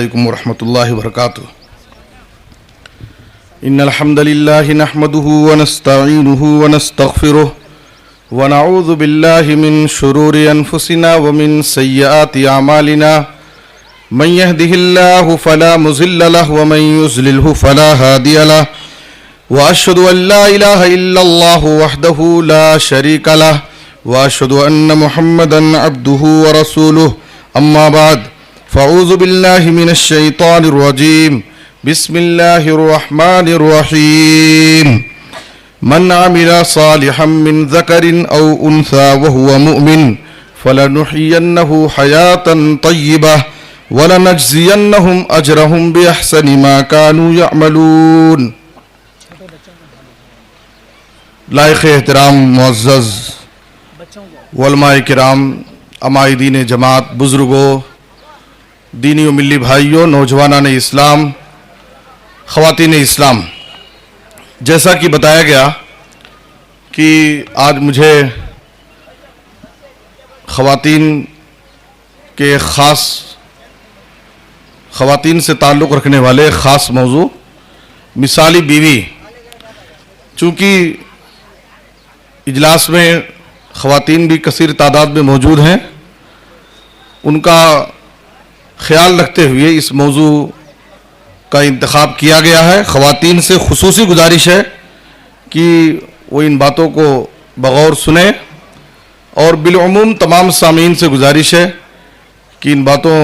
علیکم ورحمۃ اللہ وبرکاتہ ان الحمد للہ نحمده ونستعینه ونستغفره ونعوذ باللہ من شرور انفسنا ومن سیئات اعمالنا من يهده الله فلا مضل له ومن يضلل فلا هادي له واشهد ان لا اله الا الله وحده لا شريك له واشهد ان محمدا عبده ورسوله اما بعد فاعوذ باللہ من الشیطان الرجیم بسم اللہ الرحمن الرحیم من عمل صالحا من ذکر او انثى وهو مؤمن فلنحینہ حیاتا طیبہ ولنجزینہم اجرہم باحسن ما كانوا یعملون۔ لائق احترام معزز علماء کرام، عمائدین جماعت، بزرگوں، دینی و ملی بھائیوں، نوجوانان اسلام، خواتین اسلام، جیسا کہ بتایا گیا کہ آج مجھے خواتین سے تعلق رکھنے والے خاص موضوع مثالی بیوی، چونکہ اجلاس میں خواتین بھی کثیر تعداد میں موجود ہیں، ان کا خیال رکھتے ہوئے اس موضوع کا انتخاب کیا گیا ہے۔ خواتین سے خصوصی گزارش ہے کہ وہ ان باتوں کو بغور سنیں، اور بالعموم تمام سامعین سے گزارش ہے کہ ان باتوں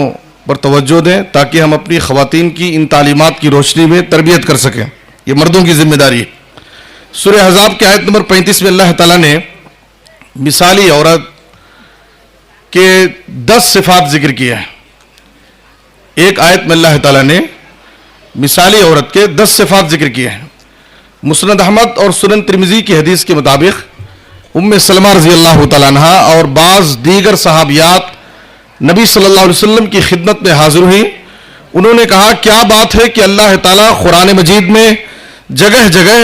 پر توجہ دیں تاکہ ہم اپنی خواتین کی ان تعلیمات کی روشنی میں تربیت کر سکیں۔ یہ مردوں کی ذمہ داری ہے۔ سورہ احزاب کی آیت نمبر 35 میں اللہ تعالیٰ نے مثالی عورت کے 10 صفات ذکر کیے ہیں۔ ایک آیت میں اللہ تعالیٰ نے مثالی عورت کے 10 صفات ذکر کیے ہیں۔ مسند احمد اور سنن ترمذی کی حدیث کے مطابق ام سلمہ رضی اللہ تعالیٰ عنہ اور بعض دیگر صحابیات نبی صلی اللہ علیہ وسلم کی خدمت میں حاضر ہوئیں۔ انہوں نے کہا، کیا بات ہے کہ اللہ تعالیٰ قرآن مجید میں جگہ جگہ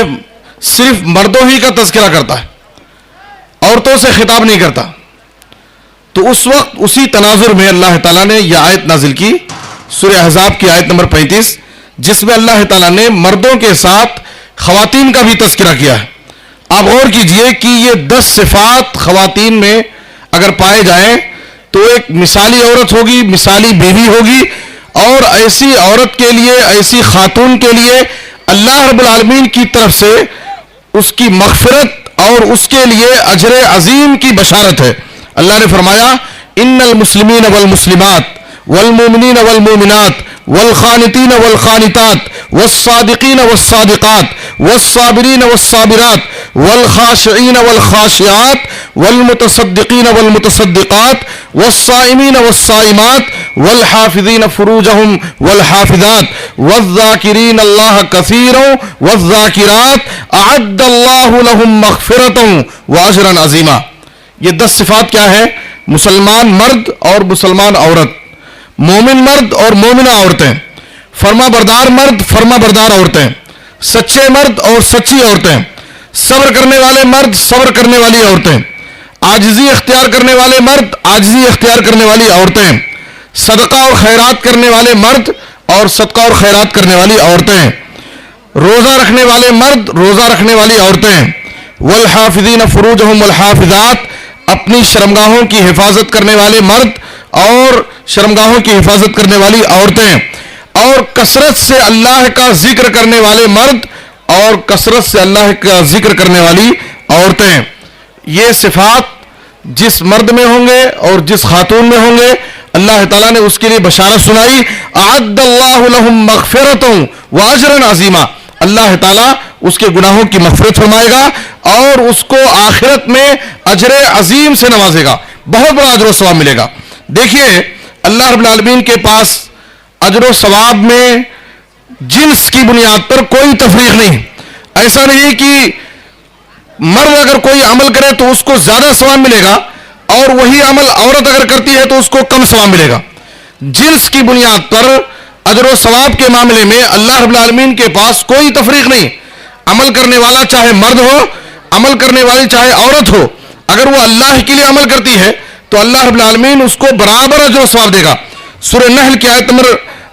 صرف مردوں ہی کا تذکرہ کرتا ہے، عورتوں سے خطاب نہیں کرتا؟ تو اس وقت اسی تناظر میں اللہ تعالیٰ نے یہ آیت نازل کی، سورہ احزاب کی آیت نمبر 35، جس میں اللہ تعالیٰ نے مردوں کے ساتھ خواتین کا بھی تذکرہ کیا ہے۔ آپ غور کیجئے کہ یہ 10 صفات خواتین میں اگر پائے جائیں تو ایک مثالی عورت ہوگی، مثالی بیوی ہوگی، اور ایسی عورت کے لیے، ایسی خاتون کے لیے اللہ رب العالمین کی طرف سے اس کی مغفرت اور اس کے لیے اجر عظیم کی بشارت ہے۔ اللہ نے فرمایا، ان المسلمین والمسلمات والمؤمنین والمؤمنات والخانتین والخانتات والصادقین والصادقات والصابرین والصابرات والخاشعین والخاشعات والمتصدقین والمتصدقات والصائمین والصائمات والحافظین فروجہم والحافظات والذاکرین اللہ کثیرا والذاکرات اعد اللہ لہم مغفرتا واجرا عظیما۔ یہ 10 صفات کیا ہے؟ مسلمان مرد اور مسلمان عورت، مومن مرد اور مومنہ عورتیں، فرما بردار مرد، فرما بردار عورتیں، سچے مرد اور سچی عورتیں، صبر کرنے والے مرد، صبر کرنے والی عورتیں، عاجزی اختیار کرنے والے مرد، عاجزی اختیار کرنے والی عورتیں، صدقہ اور خیرات کرنے والے مرد اور صدقہ اور خیرات کرنے والی عورتیں، روزہ رکھنے والے مرد، روزہ رکھنے والی عورتیں، والحافظین فروجہم والحافظات، اپنی شرمگاہوں کی حفاظت کرنے والے مرد اور شرمگاہوں کی حفاظت کرنے والی عورتیں، اور کثرت سے اللہ کا ذکر کرنے والے مرد اور کثرت سے اللہ کا ذکر کرنے والی عورتیں۔ یہ صفات جس مرد میں ہوں گے اور جس خاتون میں ہوں گے، اللہ تعالیٰ نے اس کے لیے بشارت سنائی، اعد اللہ لہم مغفرتا واجرا عظیما۔ اللہ تعالیٰ اس کے گناہوں کی مغفرت فرمائے گا اور اس کو آخرت میں اجر عظیم سے نوازے گا، بہت بڑا اجر و ثواب ملے گا۔ دیکھیے، اللہ رب العالمین کے پاس اجر و ثواب میں جنس کی بنیاد پر کوئی تفریق نہیں۔ ایسا نہیں کہ مرد اگر کوئی عمل کرے تو اس کو زیادہ ثواب ملے گا اور وہی عمل عورت اگر کرتی ہے تو اس کو کم ثواب ملے گا۔ جنس کی بنیاد پر اجر و ثواب کے معاملے میں اللہ رب العالمین کے پاس کوئی تفریق نہیں۔ عمل کرنے والا چاہے مرد ہو، عمل کرنے والی چاہے عورت ہو، اگر وہ اللہ کے لیے عمل کرتی ہے تو اللہ رب العالمین اس کو برابر اجر و ثواب دے گا۔ سورہ نحل کی آیت نمبر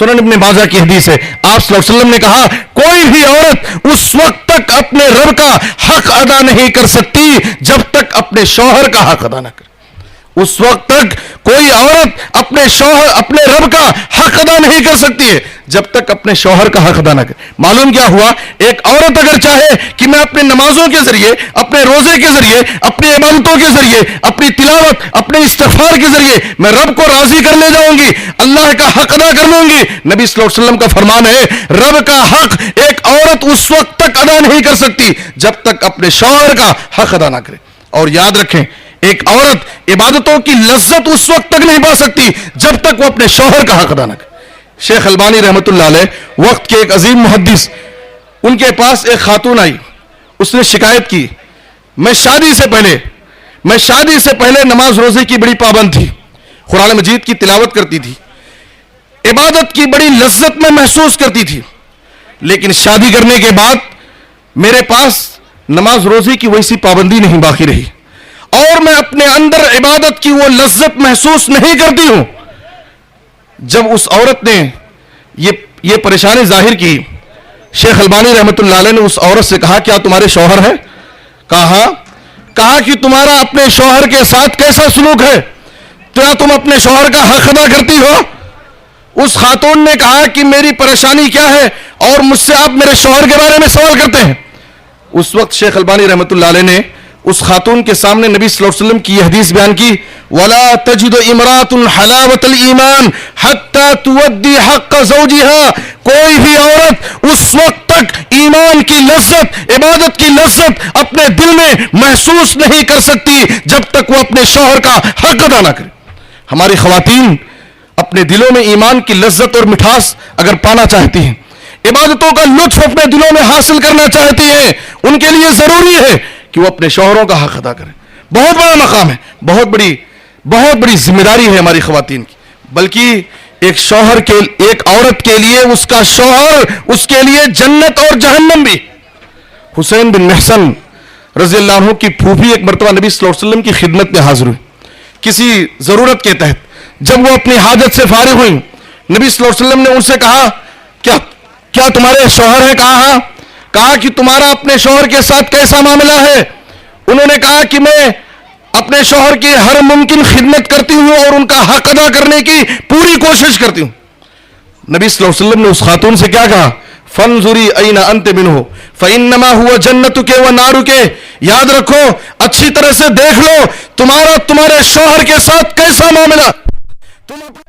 سنن ابن ماجہ کی حدیث ہے، آپ صلی اللہ علیہ وسلم نے کہا کوئی بھی عورت اس وقت تک اپنے رب کا حق ادا نہیں کر سکتی جب تک اپنے شوہر کا حق ادا نہ کرے. اس وقت تک کوئی عورت اپنے رب کا حق ادا نہیں کر سکتی ہے جب تک اپنے شوہر کا حق ادا نہ کرے. معلوم کیا ہوا؟ ایک عورت اگر چاہے کہ میں اپنے نمازوں کے ذریعے، اپنے روزے کے ذریعے، اپنی عبادتوں کے ذریعے، اپنی تلاوت، اپنے استغفار کے ذریعے میں رب کو راضی کر لے جاؤں گی، اللہ کا حق ادا کر لوں گی، نبی صلی اللہ علیہ وسلم کا فرمان ہے رب کا حق ایک عورت اس وقت تک ادا نہیں کر سکتی جب تک اپنے شوہر کا حق ادا نہ کرے. اور یاد رکھیں، ایک عورت عبادتوں کی لذت اس وقت تک نہیں پا سکتی جب تک وہ اپنے شوہر کا حق ادا نہ کرے. شیخ البانی رحمت اللہ علیہ وقت کے ایک عظیم محدث، ان کے پاس ایک خاتون آئی، اس نے شکایت کی میں شادی سے پہلے نماز روزے کی بڑی پابند تھی، قرآن مجید کی تلاوت کرتی تھی، عبادت کی بڑی لذت میں محسوس کرتی تھی، لیکن شادی کرنے کے بعد میرے پاس نماز روزے کی ویسی پابندی نہیں باقی رہی اور میں اپنے اندر عبادت کی وہ لذت محسوس نہیں کرتی ہوں. جب اس عورت نے یہ پریشانی ظاہر کی، شیخ البانی رحمت اللہ علیہ نے اس عورت سے کہا کیا تمہارے شوہر ہے؟ کہا کہ تمہارا اپنے شوہر کے ساتھ کیسا سلوک ہے؟ کیا تم اپنے شوہر کا حق ادا کرتی ہو؟ اس خاتون نے کہا کہ میری پریشانی کیا ہے اور مجھ سے آپ میرے شوہر کے بارے میں سوال کرتے ہیں. اس وقت شیخ البانی رحمت اللہ علیہ نے اس خاتون کے سامنے نبی صلی اللہ علیہ وسلم کی یہ حدیث بیان کی، وَلَا تَجِدُ امْرَأَةٌ حَلَاوَةَ الْإِيمَانِ حَتَّى تُوَدِّي حَقَّ زَوْجِهَا. کوئی بھی عورت اس وقت تک ایمان کی لذت، عبادت کی لذت اپنے دل میں محسوس نہیں کر سکتی جب تک وہ اپنے شوہر کا حق ادا نہ کرے. ہماری خواتین اپنے دلوں میں ایمان کی لذت اور مٹھاس اگر پانا چاہتی ہیں، عبادتوں کا لطف اپنے دلوں میں حاصل کرنا چاہتی ہیں، ان کے لیے ضروری ہے کہ وہ اپنے شوہروں کا حق ادا کریں. بہت بڑا مقام ہے، بہت بڑی ذمہ داری ہے ہماری خواتین کی. بلکہ ایک عورت کے لیے اس کا شوہر اس کے لیے جنت اور جہنم بھی. حسین بن محسن رضی اللہ عنہ کی پھوپھی ایک مرتبہ نبی صلی اللہ علیہ وسلم کی خدمت میں حاضر ہوئی کسی ضرورت کے تحت. جب وہ اپنی حاجت سے فارغ ہوئی، نبی صلی اللہ علیہ وسلم نے ان سے کہا کیا تمہارے شوہر ہیں؟ کہا کہ تمہارا اپنے شوہر کے ساتھ کیسا معاملہ ہے؟ انہوں نے کہا کہ میں اپنے شوہر کی ہر ممکن خدمت کرتی ہوں اور ان کا حق ادا کرنے کی پوری کوشش کرتی ہوں. نبی صلی اللہ علیہ وسلم نے اس خاتون سے کیا کہا؟ فَانْظُرِي أَيْنَ أَنْتِ مِنْهُ فَإِنَّمَا هُوَ جَنَّتُكَ وَنَارُكَ. یاد رکھو، اچھی طرح سے دیکھ لو تمہارے شوہر کے ساتھ کیسا معاملہ. تم اپنے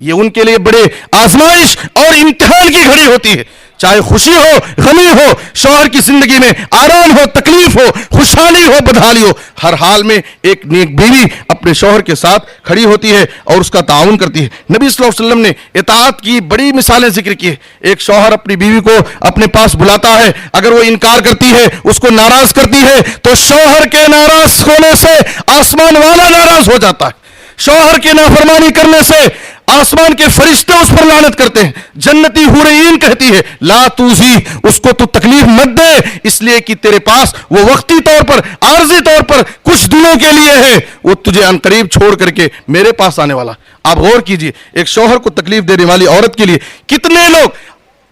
یہ ان کے لیے بڑے آزمائش اور امتحان کی گھڑی ہوتی ہے. چاہے خوشی ہو غمی ہو, شوہر کی زندگی میں آرام ہو تکلیف ہو, خوشحالی ہو بدحالی ہو, ہر حال میں ایک نیک بیوی اپنے شوہر کے ساتھ کھڑی ہوتی ہے اور اس کا تعاون کرتی ہے. نبی صلی اللہ علیہ وسلم نے اطاعت کی بڑی مثالیں ذکر کی ہے. ایک شوہر اپنی بیوی کو اپنے پاس بلاتا ہے, اگر وہ انکار کرتی ہے, اس کو ناراض کرتی ہے, تو شوہر کے ناراض ہونے سے آسمان والا ناراض ہو جاتا ہے. شوہر کی نافرمانی کرنے سے آسمان کے فرشتے اس پر لعنت کرتے ہیں. جنتی حور عین کہتی ہے لا توزی, اس کو تو تکلیف مت دے, اس لیے کہ تیرے پاس وہ وقتی طور پر عارضی طور پر کچھ دنوں کے لیے ہے, وہ تجھے عنقریب چھوڑ کر کے میرے پاس آنے والا. آپ غور کیجئے, ایک شوہر کو تکلیف دینے والی عورت کے لیے کتنے لوگ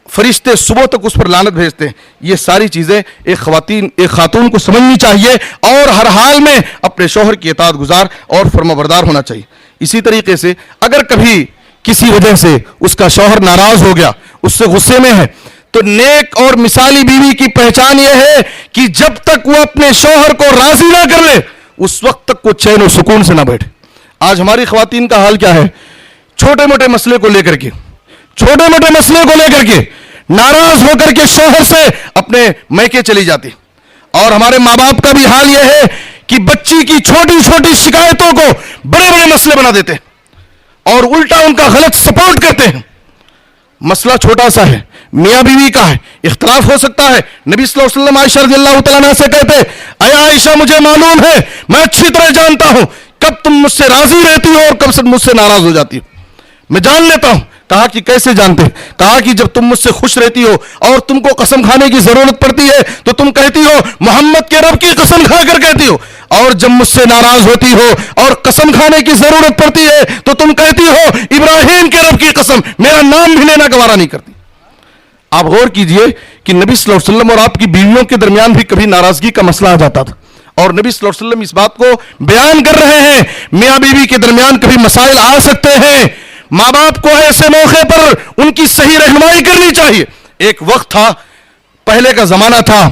فرشتے صبح تک اس پر لعنت بھیجتے ہیں. یہ ساری چیزیں ایک خاتون کو سمجھنی چاہیے اور ہر حال میں اپنے شوہر کی اطاعت گزار اور فرمانبردار ہونا چاہیے. اسی طریقے سے اگر کبھی کسی وجہ سے اس کا شوہر ناراض ہو گیا, اس سے غصے میں ہے, تو نیک اور مثالی بیوی کی پہچان یہ ہے کہ جب تک وہ اپنے شوہر کو راضی نہ کر لے اس وقت تک وہ چین و سکون سے نہ بیٹھے. آج ہماری خواتین کا حال کیا ہے, چھوٹے موٹے مسئلے کو لے کر کے ناراض ہو کر کے شوہر سے اپنے میکے چلی جاتی. اور ہمارے ماں باپ کا بھی حال یہ ہے کہ بچی کی چھوٹی چھوٹی شکایتوں کو بڑے بڑے مسئلے بنا دیتے ہیں اور الٹا ان کا غلط سپورٹ کرتے ہیں. مسئلہ چھوٹا سا ہے, میاں بیوی کا ہے, اختلاف ہو سکتا ہے. نبی صلی اللہ علیہ وسلم عائشہ رضی اللہ تعالیٰ عنہا سے کہتے, اے عائشہ مجھے معلوم ہے, میں اچھی طرح جانتا ہوں کب تم مجھ سے راضی رہتی ہو اور کب مجھ سے ناراض ہو جاتی ہو, میں جان لیتا ہوں. کہا کہ کیسے جانتے؟ کہا کہ جب تم مجھ سے خوش رہتی ہو اور تم کو قسم کھانے کی ضرورت پڑتی ہے تو تم کہتی ہو محمد کے رب کی قسم کھا کر کہتی ہو, اور جب مجھ سے ناراض ہوتی ہو اور قسم کھانے کی ضرورت پڑتی ہے تو تم کہتی ہو ابراہیم کے رب کی قسم, میرا نام بھی لینا گوارا نہیں کرتی. آپ غور کیجئے کہ نبی صلی اللہ علیہ وسلم اور آپ کی بیویوں کے درمیان بھی کبھی ناراضگی کا مسئلہ آ جاتا تھا, اور نبی صلی اللہ علیہ وسلم اس بات کو بیان کر رہے ہیں. میاں بیوی کے درمیان کبھی مسائل آ سکتے ہیں, ماں باپ کو ایسے موقع پر ان کی صحیح رہنمائی کرنی چاہیے. ایک وقت تھا, پہلے کا زمانہ تھا,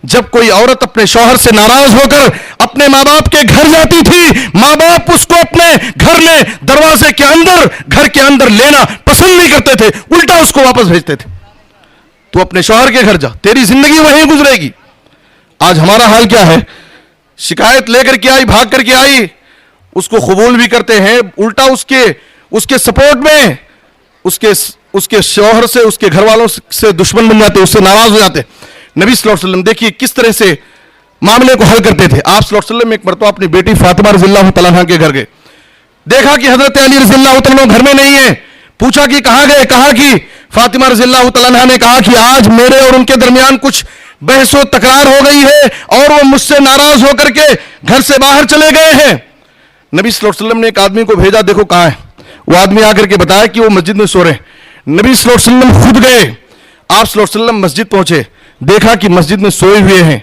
جب کوئی عورت اپنے شوہر سے ناراض ہو کر اپنے ماں باپ کے گھر جاتی تھی, ماں باپ اس کو اپنے گھر میں دروازے کے اندر گھر کے اندر لینا پسند نہیں کرتے تھے, الٹا اس کو واپس بھیجتے تھے. تو اپنے شوہر کے گھر جا, تیری زندگی وہیں گزرے گی. آج ہمارا حال کیا ہے, شکایت لے کر کے آئی, بھاگ کر کے آئی, اس کو قبول بھی کرتے ہیں, الٹا اس کے سپورٹ میں اس کے شوہر سے, اس کے گھر والوں سے دشمن بن جاتے, اس سے ناراض ہو جاتے. نبی صلی اللہ علیہ وسلم دیکھیے کس طرح سے معاملے کو حل کرتے تھے. آپ صلی اللہ علیہ وسلم ایک مرتبہ اپنی بیٹی فاطمہ رضی اللہ تعالیٰ عنہ کے گھر گئے, دیکھا کہ حضرت علی رضی اللہ تعالیٰ عنہ گھر میں نہیں ہے, پوچھا کہ کہاں گئے, کہا کہ فاطمہ رضی اللہ تعالیٰ عنہ نے کہا کہ آج میرے اور ان کے درمیان کچھ بحث و تکرار ہو گئی ہے اور وہ مجھ سے ناراض ہو کر کے گھر سے باہر چلے گئے ہیں. نبی صلی اللہ علیہ وسلم نے ایک آدمی کو بھیجا, دیکھو کہاں ہے. وہ آدمی آ کر کے بتایا کہ وہ مسجد میں سو رہے ہیں. نبی صلی اللہ علیہ وسلم خود گئے, آپ صلی اللہ علیہ وسلم مسجد پہنچے, دیکھا کہ مسجد میں سوئے ہوئے ہیں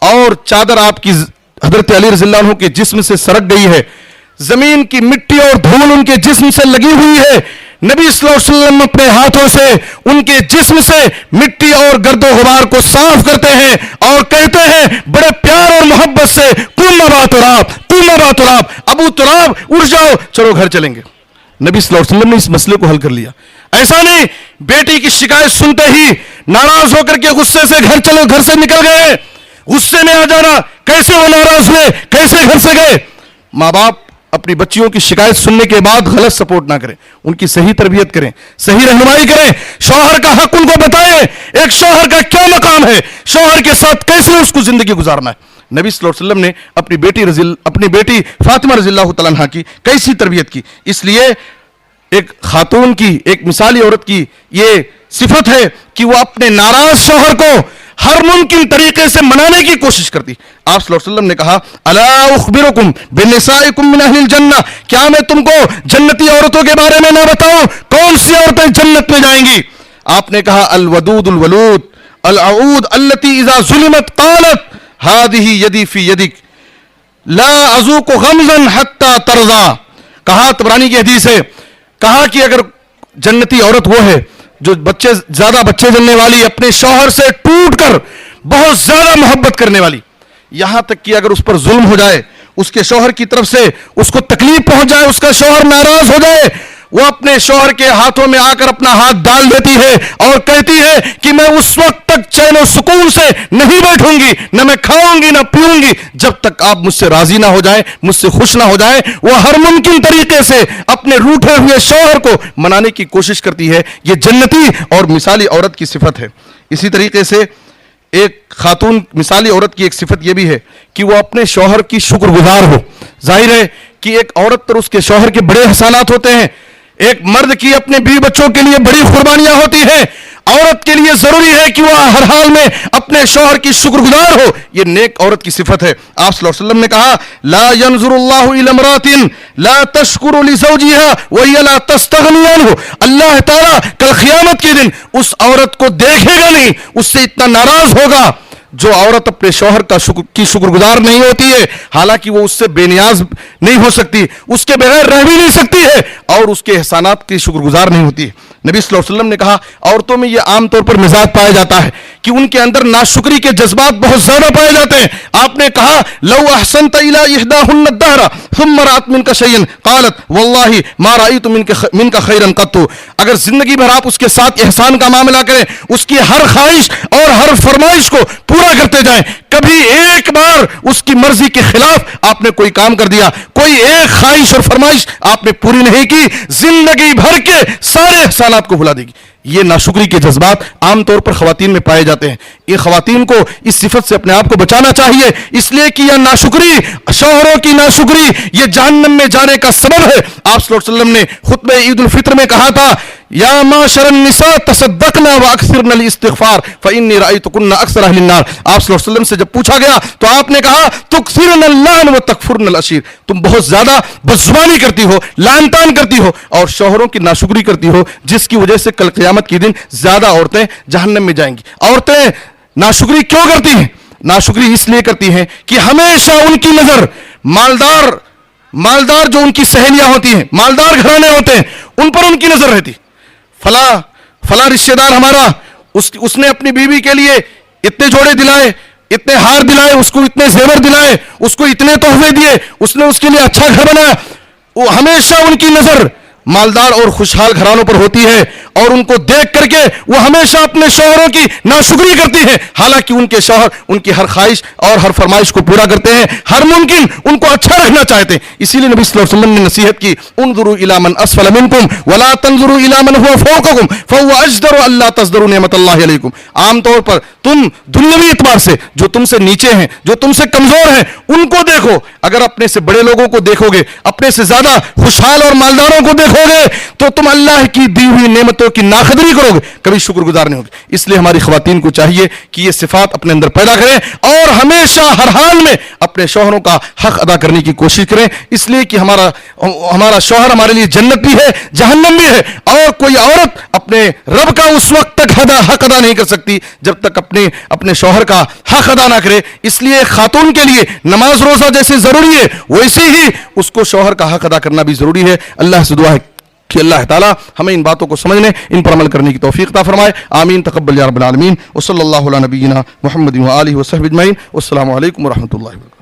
اور چادر آپ کی حضرت علی رضی اللہ عنہ کے جسم سے سرک گئی ہے, زمین کی مٹی اور دھول ان کے جسم سے لگی ہوئی ہے. نبی صلی اللہ علیہ وسلم اپنے ہاتھوں سے ان کے جسم سے مٹی اور گرد و غبار کو صاف کرتے ہیں اور کہتے ہیں بڑے پیار اور محبت سے, قم ابا تراب, ابو تراب اٹھ جاؤ, چلو گھر چلیں گے. نبی صلی اللہ علیہ وسلم نے اس مسئلے کو حل کر لیا. ایسا نہیں بیٹی کی شکایت سنتے ہی ناراض ہو کر کے غصے سے گھر سے نکل گئے, غصے میں آ جانا, کیسے وہ ناراض ہوئے, کیسے گھر سے گئے. ماں باپ اپنی بچیوں کی شکایت سننے کے بعد غلط سپورٹ نہ کریں, ان کی صحیح تربیت کریں, صحیح رہنمائی کریں, شوہر کا حق ان کو بتائیں, ایک شوہر کا کیا مقام ہے, شوہر کے ساتھ کیسے اس کو زندگی گزارنا ہے. نبی صلی اللہ علیہ وسلم نے اپنی بیٹی فاطمہ رضی اللہ تعالیٰ عنہ کی کیسی تربیت کی. اس لیے ایک خاتون کی, ایک مثالی عورت کی یہ صفت ہے کہ وہ اپنے ناراض شوہر کو ہر ممکن طریقے سے منانے کی کوشش کرتی. آپ صلی اللہ علیہ وسلم نے کہا الا اخبرکم بنسائکم من اہل الجنہ, کیا میں تم کو جنتی عورتوں کے بارے میں نہ بتاؤں, کون سی عورتیں جنت میں جائیں گی. آپ نے کہا الودود الولود العود التي اذا ظلمت قالت هذه يدي في يدك لا اذوق غمزا حتى ترضى. کہا طبرانی کی حدیث ہے, کہا کہ اگر جنتی عورت وہ ہے جو زیادہ بچے جننے والی, اپنے شوہر سے ٹوٹ کر بہت زیادہ محبت کرنے والی, یہاں تک کہ اگر اس پر ظلم ہو جائے, اس کے شوہر کی طرف سے اس کو تکلیف پہنچ جائے, اس کا شوہر ناراض ہو جائے, وہ اپنے شوہر کے ہاتھوں میں آ کر اپنا ہاتھ ڈال دیتی ہے اور کہتی ہے کہ میں اس وقت تک چین و سکون سے نہیں بیٹھوں گی، نہ میں کھاؤں گی نہ پیوں گی جب تک آپ مجھ سے راضی نہ ہو جائیں، مجھ سے خوش نہ ہو جائیں۔ وہ ہر ممکن طریقے سے اپنے روٹھے ہوئے شوہر کو منانے کی کوشش کرتی ہے۔ یہ جنتی اور مثالی عورت کی صفت ہے۔ اسی طریقے سے ایک خاتون مثالی عورت کی ایک صفت یہ بھی ہے کہ وہ اپنے شوہر کی شکر گزار ہو۔ ظاہر ہے کہ ایک عورت پر اس کے شوہر کے بڑے احسانات ہوتے ہیں، ایک مرد کی اپنے بیوی بچوں کے لیے بڑی قربانیاں ہوتی ہیں۔ عورت کے لیے ضروری ہے کہ وہ ہر حال میں اپنے شوہر کی شکر گزار ہو۔ یہ نیک عورت کی صفت ہے۔ آپ صلی اللہ علیہ وسلم نے کہا لا ينظر اللہ الی امرأۃ لا تشکر لزوجها وهي لا تستغنی عنہ۔ اللہ تعالیٰ کل قیامت کے دن اس عورت کو دیکھے گا نہیں، اس سے اتنا ناراض ہوگا جو عورت اپنے شوہر کی شکر گزار نہیں ہوتی ہے، حالانکہ وہ اس سے بے نیاز نہیں ہو سکتی، اس کے بغیر رہ بھی نہیں سکتی ہے، اور اس کے احسانات کی شکر گزار نہیں ہوتی ہے۔ نبی صلی اللہ علیہ وسلم نے کہا عورتوں میں یہ عام طور پر مزاج پایا جاتا ہے کہ ان کے اندر ناشکری کے جذبات بہت زیادہ پائے جاتے ہیں۔ آپ نے کہا لو احسنت الى احداهن الدهر ثم رأت منك شيئا قالت والله ما رأيت منك خيرا قط۔ اگر زندگی بھر آپ اس کے ساتھ احسان کا معاملہ کریں، اس کی ہر خواہش اور ہر فرمائش کو پورا کرتے جائیں، کبھی ایک بار اس کی مرضی کے خلاف آپ نے کوئی کام کر دیا، کوئی ایک خواہش اور فرمائش آپ نے پوری نہیں کی، زندگی بھر کے سارے احسانات کو بھلا دے گی۔ یہ ناشکری کے جذبات عام طور پر خواتین میں پائے جاتے ہیں۔ یہ خواتین کو اس صفت سے اپنے آپ کو بچانا چاہیے، اس لیے کہ یہ ناشکری، شوہروں کی ناشکری، یہ جہنم میں جانے کا سبب ہے۔ آپ صلی اللہ علیہ وسلم نے خطبہ عید الفطر میں کہا تھا یا معاشر النساء تصدقنا واکثرن الاستغفار فانی رأیتکن اکثر اہل النار۔ آپ صلی اللہ علیہ وسلم سے جب پوچھا گیا تو آپ نے کہا تکثرن اللعن وتکفرن العشیر، تم بہت زیادہ بدزبانی کرتی ہو، لعن طعن کرتی ہو اور شوہروں کی ناشکری کرتی ہو، جس کی وجہ سے کل قیامت کے دن زیادہ عورتیں جہنم میں جائیں گی۔ عورتیں ناشکری کیوں کرتی ہیں؟ ناشکری اس لیے کرتی ہیں کہ ہمیشہ ان کی نظر مالدار جو ان کی سہیلیاں ہوتی ہیں، مالدار گھرانے ہوتے ہیں، ان پر ان کی نظر رہتی۔ فلاں رشتہ دار ہمارا، اس نے اپنی بیوی کے لیے اتنے جوڑے دلائے، اتنے ہار دلائے، اس کو اتنے زیور دلائے، اس کو اتنے تحفے دیے، اس نے اس کے لیے اچھا گھر بنایا۔ وہ ہمیشہ ان کی نظر مالدار اور خوشحال گھرانوں پر ہوتی ہے، اور ان کو دیکھ کر کے وہ ہمیشہ اپنے شوہروں کی ناشکری کرتی ہیں، حالانکہ ان کے شوہر ان کی ہر خواہش اور ہر فرمائش کو پورا کرتے ہیں، ہر ممکن ان کو اچھا رکھنا چاہتے ہیں۔ اسی لیے نبی صلی اللہ علیہ وسلم نے نصیحت کی انظروا الی من اسفل منکم ولا تنظروا الی من هو فوقکم فهو اجدر الا تزدروا نعمت اللہ علیکم۔ عام طور پر تم دنیاوی اعتبار سے جو تم سے نیچے ہیں، جو تم سے کمزور ہیں، ان کو دیکھو۔ اگر اپنے سے بڑے لوگوں کو دیکھو گے، اپنے سے زیادہ خوشحال اور مالداروں کو دیکھو گے، تو تم اللہ کی دی ہوئی نعمتوں کی ناقدری کرو گے، کبھی شکر گزار نہیں ہوگے۔ اس لیے ہماری خواتین کو چاہیے کہ یہ صفات اپنے اندر پیدا کریں اور ہمیشہ ہر حال میں اپنے شوہروں کا حق ادا کرنے کی کوشش کریں، اس لیے کہ ہمارا شوہر ہمارے لیے جنت بھی ہے، جہنم بھی ہے، اور کوئی عورت اپنے رب کا اس وقت تک حق ادا نہیں کر سکتی جب تک اپنے شوہر کا حق ادا نہ کرے۔ اس لیے خاتون کے لیے نماز روزہ جیسے ضروری ہے، ویسے ہی اس کو شوہر کا حق ادا کرنا بھی ضروری ہے۔ اللہ سے دعا ہے کہ اللہ تعالیٰ ہمیں ان باتوں کو سمجھنے، ان پر عمل کرنے کی توفیق عطا فرمائے۔ آمین تقبل یا رب العالمین۔ وصلی اللہ علی نبینا محمد و آلہ وصحبہ اجمعین۔ والسلام علیکم ورحمۃ اللہ وبرکاتہ۔